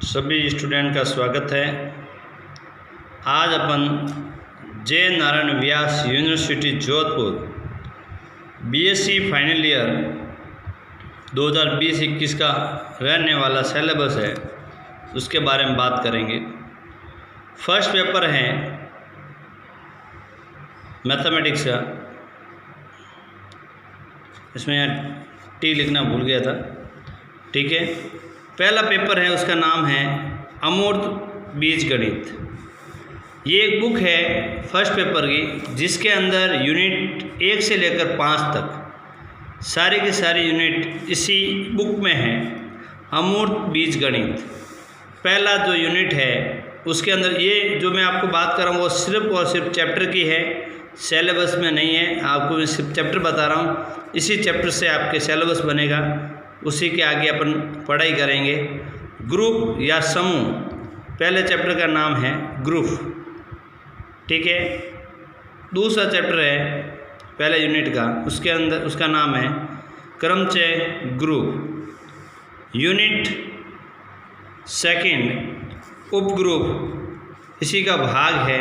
सभी स्टूडेंट का स्वागत है। आज अपन Jai Narayan Vyas university Jodhpur BSc final year 2020-21 का रहने वाला सिलेबस है, उसके बारे में बात करेंगे। फर्स्ट पेपर है मैथमेटिक्स का, इसमें टी लिखना भूल गया था, ठीक है। पहला पेपर है, उसका नाम है अमूर्त बीजगणित। ये एक बुक है फर्स्ट पेपर की, जिसके अंदर यूनिट 1 से लेकर 5 तक सारी की सारी यूनिट इसी बुक में है। अमूर्त बीजगणित पहला जो यूनिट है, उसके अंदर ये जो मैं आपको बात कर रहा हूँ वो सिर्फ और सिर्फ चैप्टर की है, सिलेबस में नहीं है। आपको मैं सिर्फ चैप्टर बता रहा हूँ, इसी चैप्टर से आपके सिलेबस बनेगा, उसी के आगे अपन पढ़ाई करेंगे। ग्रुप या समूह, पहले चैप्टर का नाम है ग्रुप, ठीक है। दूसरा चैप्टर है पहले यूनिट का, उसके अंदर उसका नाम है क्रमचय ग्रुप। यूनिट सेकंड उपग्रुप, इसी का भाग है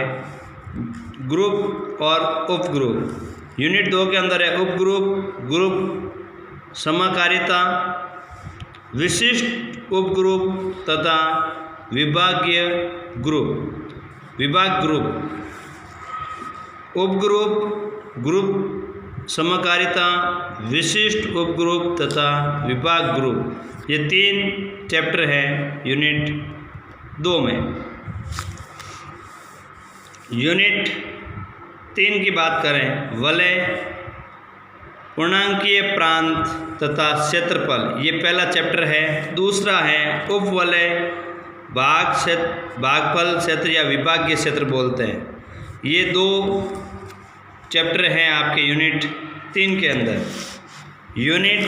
ग्रुप और उपग्रुप। यूनिट 2 के अंदर है उपग्रुप, ग्रुप समकारिता, विशिष्ट उपग्रुप तथा विभागीय ग्रुप। विभाग ग्रुप, उपग्रुप, ग्रुप समकारिता, विशिष्ट उपग्रुप तथा विभाग ग्रुप, ये 3 चैप्टर हैं यूनिट 2 में। यूनिट 3 की बात करें, वलय, पूर्णांकीय प्रांत तथा क्षेत्रफल, ये पहला चैप्टर है। दूसरा है उपवलय, भागफल क्षेत्र या विभागीय क्षेत्र बोलते हैं। ये 2 चैप्टर हैं आपके यूनिट 3 के अंदर। यूनिट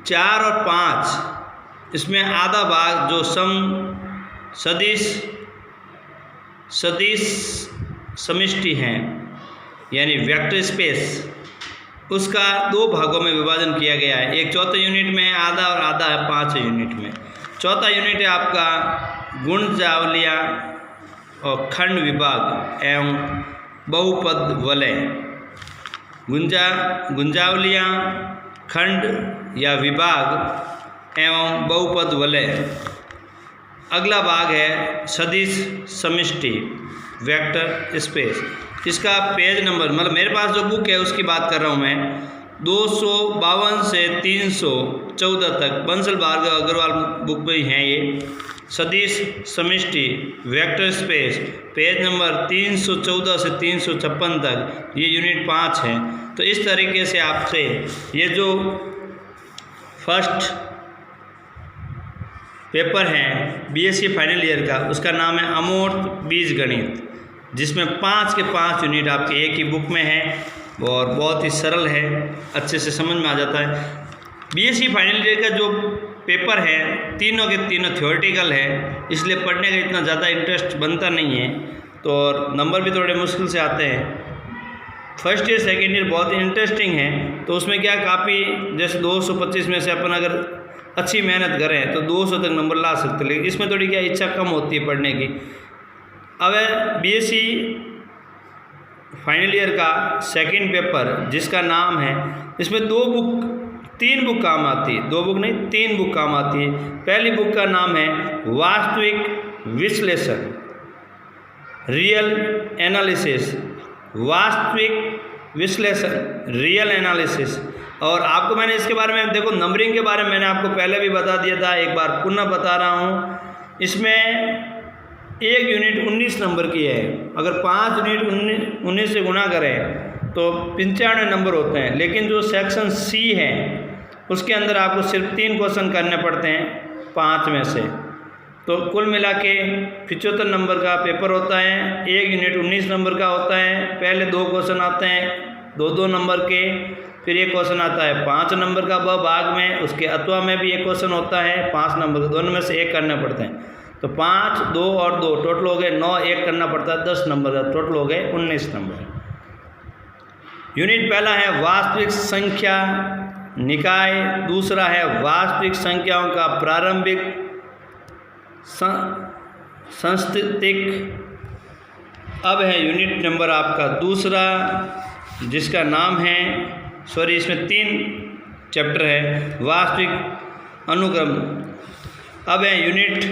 4 और 5, इसमें आधा भाग जो सदिश समिष्टि हैं, यानी वेक्टर स्पेस, उसका 2 भागों में विभाजन किया गया है। एक चौथे यूनिट में है आधा और आधा है 5 यूनिट में। चौथा यूनिट है आपका गुणजावलियाँ और खंड विभाग एवं बहुपद वलय। गुणजावलियाँ, खंड या विभाग एवं बहुपद वलय। अगला भाग है सदिश समष्टि वेक्टर स्पेस। इसका पेज नंबर, मतलब मेरे पास जो बुक है उसकी बात कर रहा हूँ मैं, 252 से 314 तक बंसल भार्गव अग्रवाल बुक में हैं ये। सदिश समष्टि वेक्टर स्पेस, पेज नंबर 314 से 356 तक, ये यूनिट 5 है। तो इस तरीके से आपसे ये जो फर्स्ट पेपर है बीएससी फाइनल ईयर का, उसका नाम है अमूर्त बीजगणित, जिसमें 5 के 5 यूनिट आपके एक ही बुक में है और बहुत ही सरल है, अच्छे से समझ में आ जाता है। बीएससी फाइनल ईयर का जो पेपर है, तीनों के तीनों थ्योरेटिकल है, इसलिए पढ़ने का इतना ज़्यादा इंटरेस्ट बनता नहीं है, तो और नंबर भी थोड़े मुश्किल से आते हैं। फर्स्ट ईयर सेकेंड ईयर बहुत इंटरेस्टिंग है, तो उसमें क्या काफ़ी, जैसे 225 में से अपन अगर अच्छी मेहनत करें तो 200 तक नंबर ला सकते हैं, लेकिन इसमें थोड़ी क्या इच्छा कम होती है पढ़ने की। अब बीएससी फाइनल ईयर का सेकंड पेपर, जिसका नाम है, इसमें 3 बुक काम आती है, 2 बुक नहीं 3 बुक काम आती है। पहली बुक का नाम है वास्तविक विश्लेषण, रियल एनालिसिस, वास्तविक विश्लेषण, रियल एनालिसिस। और आपको मैंने इसके बारे में, देखो नंबरिंग के बारे में मैंने आपको पहले भी बता दिया था, एक बार पुनः बता रहा हूँ। इसमें एक यूनिट 19 नंबर की है, अगर 5 यूनिट 19 से गुना करें तो 95 नंबर होते हैं। लेकिन जो सेक्शन सी है, उसके अंदर आपको सिर्फ 3 क्वेश्चन करने पड़ते हैं 5 में से, तो कुल मिला के 75 नंबर का पेपर होता है। एक यूनिट 19 नंबर का होता है। पहले 2 क्वेश्चन आते हैं 2-2 नंबर के, फिर एक क्वेश्चन आता है 5 नंबर का ब भाग में, उसके अथवा में भी एक क्वेश्चन होता है 5 नंबर का, दोनों में से एक करने पड़ते हैं। तो 5, 2 और 2 टोटल हो गए 9, एक करना पड़ता है 10 नंबर का, टोटल हो गए 19 नंबर। यूनिट पहला है वास्तविक संख्या निकाय, दूसरा है वास्तविक संख्याओं का प्रारंभिक सांस्थितिक। अब है यूनिट नंबर आपका दूसरा, जिसका नाम है, इसमें 3 चैप्टर है, वास्तविक अनुक्रम। अब है यूनिट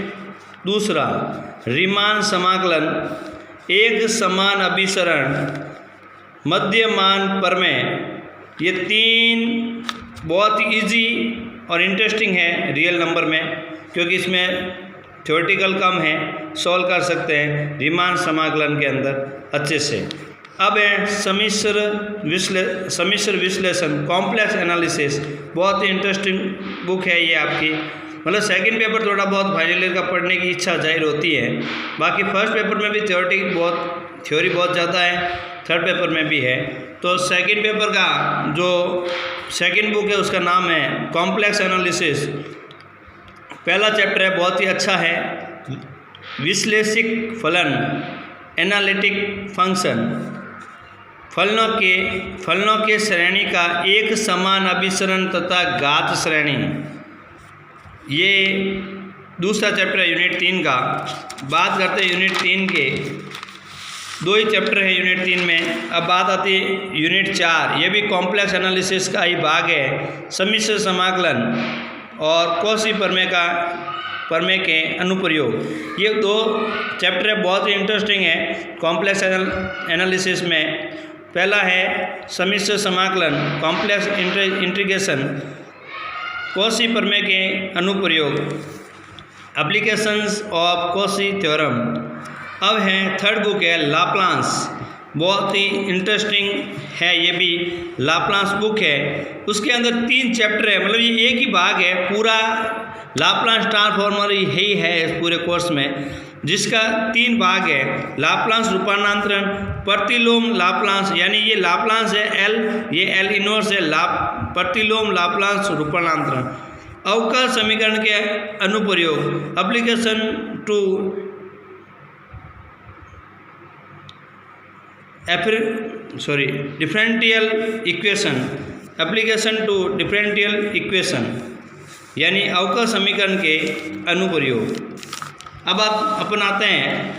दूसरा, रीमान समाकलन, एक समान अभिसरण, मध्यमान प्रमेय। ये 3 बहुत ही इजी और इंटरेस्टिंग है रियल नंबर में, क्योंकि इसमें थ्योरेटिकल कम है, सॉल्व कर सकते हैं रीमान समाकलन के अंदर अच्छे से। अब है सम्मिश्र विश्लेषण, कॉम्प्लेक्स एनालिसिस। बहुत ही इंटरेस्टिंग बुक है ये आपकी, मतलब सेकंड पेपर थोड़ा बहुत फाइनल ईयर का पढ़ने की इच्छा जाहिर होती है। बाकी फर्स्ट पेपर में भी थ्योरी बहुत ज़्यादा है, थर्ड पेपर में भी है। तो सेकंड पेपर का जो सेकंड बुक है उसका नाम है कॉम्प्लेक्स एनालिसिस। पहला चैप्टर है, बहुत ही अच्छा है, विश्लेषिक फलन, एनालिटिक फंक्शन, फलनों के श्रेणी का एक समान अभिसरण तथा घात श्रेणी। ये दूसरा चैप्टर है यूनिट 3 का। बात करते हैं यूनिट 3 के, 2 ही चैप्टर है यूनिट 3 में। अब बात आती है यूनिट 4, ये भी कॉम्प्लेक्स एनालिसिस का ही भाग है, सम्मिश्र समाकलन और कॉची प्रमेय के अनुप्रयोग। ये 2 चैप्टर है, बहुत ही इंटरेस्टिंग है कॉम्प्लेक्स एनालिसिस में। पहला है सम्मिश्र समाकलन, कॉम्प्लेक्स इंटीग्रेशन, कॉची प्रमेय के अनुप्रयोग, एप्लीकेशंस ऑफ कॉची थ्योरम। अब है थर्ड बुक है लाप्लास, बहुत ही इंटरेस्टिंग है, ये भी लाप्लास बुक है। उसके अंदर 3 चैप्टर है, मतलब ये एक ही भाग है, पूरा लाप्लास ट्रांसफॉर्मर ही है इस पूरे कोर्स में, जिसका 3 भाग है। लाप्लास रूपांतरण, प्रतिलोम लाप्लास, यानी ये लाप्लास है एल, ये एल इनवर्स है, प्रतिलोम लाप्लास रूपांतरण, अवकल समीकरण के अनुप्रयोग, application to differential equation, application to differential equation, यानी अवकल समीकरण के अनुप्रयोग। अब अपन आते हैं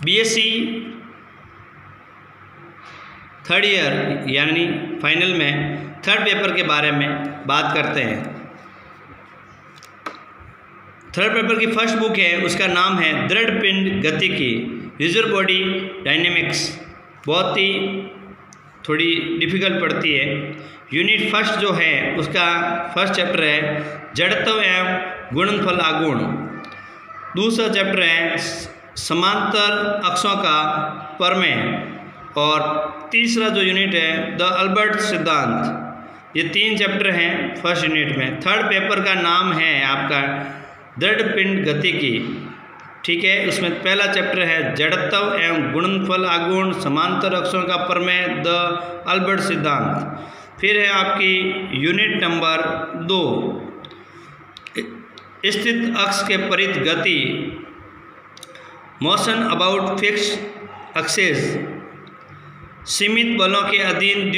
बीएससी थर्ड ईयर यानी फाइनल में थर्ड पेपर के बारे में बात करते हैं। थर्ड पेपर की फर्स्ट बुक है, उसका नाम है दृढ़ पिंड गतिकी, रिजर्व बॉडी डायनेमिक्स। बहुत ही थोड़ी डिफिकल्ट पड़ती है। यूनिट फर्स्ट जो है उसका फर्स्ट चैप्टर है जड़त्व एवं गुणनफल आगुण। दूसरा चैप्टर है समांतर अक्षों का प्रमेय। और तीसरा जो यूनिट है द अल्बर्ट सिद्धांत। ये 3 चैप्टर हैं फर्स्ट यूनिट में। थर्ड पेपर का नाम है आपका दृढ़ पिंड गतिकी, ठीक है। उसमें पहला चैप्टर है जड़त्व एवं गुणनफल आगुण, समांतर अक्षों का प्रमेय, द अल्बर्ट सिद्धांत। फिर है आपकी यूनिट नंबर 2 स्थित अक्ष के परित गति, मोशन अबाउट फिक्स एक्सेस, सीमित बलों के अधीन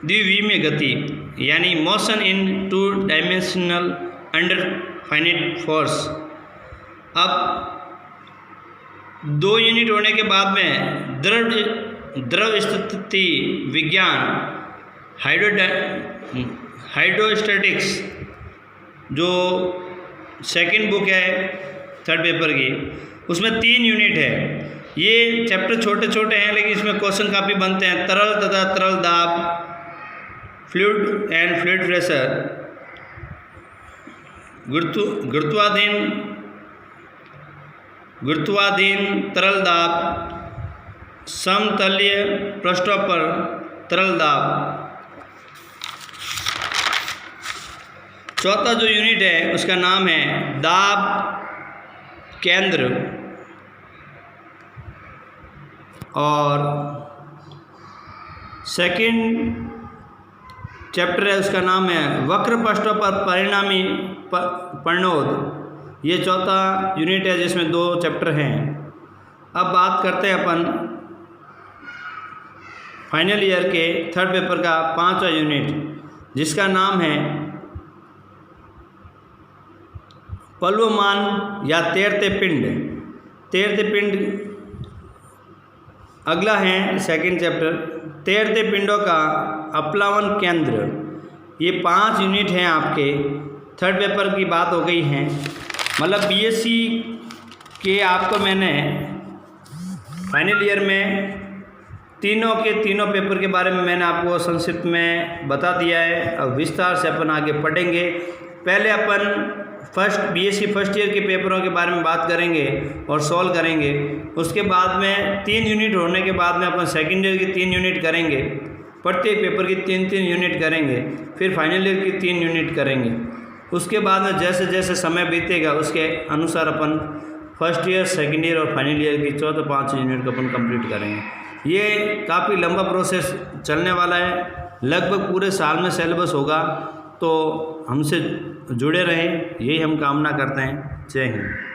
द्विविमीय गति, यानी motion in 2 dimensional under finite force. अब 2 यूनिट होने के बाद में द्रव स्थिति विज्ञान, हाइड्रोस्टैटिक्स, जो सेकंड बुक है थर्ड पेपर की, उसमें 3 यूनिट है। ये चैप्टर छोटे छोटे हैं लेकिन इसमें क्वेश्चन काफ़ी बनते हैं। तरल तथा तरल दाब, फ्लूइड एंड फ्लूइड प्रेशर, गुरुत्वाधीन तरल दाब, समतलीय पृष्ठों पर तरल दाब। चौथा जो यूनिट है उसका नाम है दाब केंद्र। और सेकंड चैप्टर है उसका नाम है वक्र पृष्ठों पर परिणामी परिणोद। ये चौथा यूनिट है जिसमें 2 चैप्टर हैं। अब बात करते हैं अपन फाइनल ईयर के थर्ड पेपर का 5वां यूनिट, जिसका नाम है प्लवमान या तैरते पिंड। तैरते पिंड अगला है सेकंड चैप्टर, तैरते पिंडों का अपलावन केंद्र। ये 5 यूनिट हैं आपके। थर्ड पेपर की बात हो गई है, मतलब बीएससी के आपको मैंने फाइनल ईयर में तीनों के तीनों पेपर के बारे में मैंने आपको संक्षिप्त में बता दिया है। अब विस्तार से अपन आगे पढ़ेंगे। पहले अपन बीएससी फर्स्ट ईयर के पेपरों के बारे में बात करेंगे और सॉल्व करेंगे। उसके बाद में 3 यूनिट होने के बाद में अपन सेकेंड ईयर की 3 यूनिट करेंगे, प्रत्येक पेपर की 3-3 यूनिट करेंगे, फिर फाइनल ईयर की 3 यूनिट करेंगे। उसके बाद में जैसे जैसे समय बीतेगा उसके अनुसार अपन फर्स्ट ईयर, सेकेंड ईयर और फाइनल ईयर की 4-5 यूनिट को अपन कंप्लीट करेंगे। ये काफ़ी लंबा प्रोसेस चलने वाला है, लगभग पूरे साल में सिलेबस होगा, तो हमसे जुड़े रहें, यही हम कामना करते हैं। जय हिंद।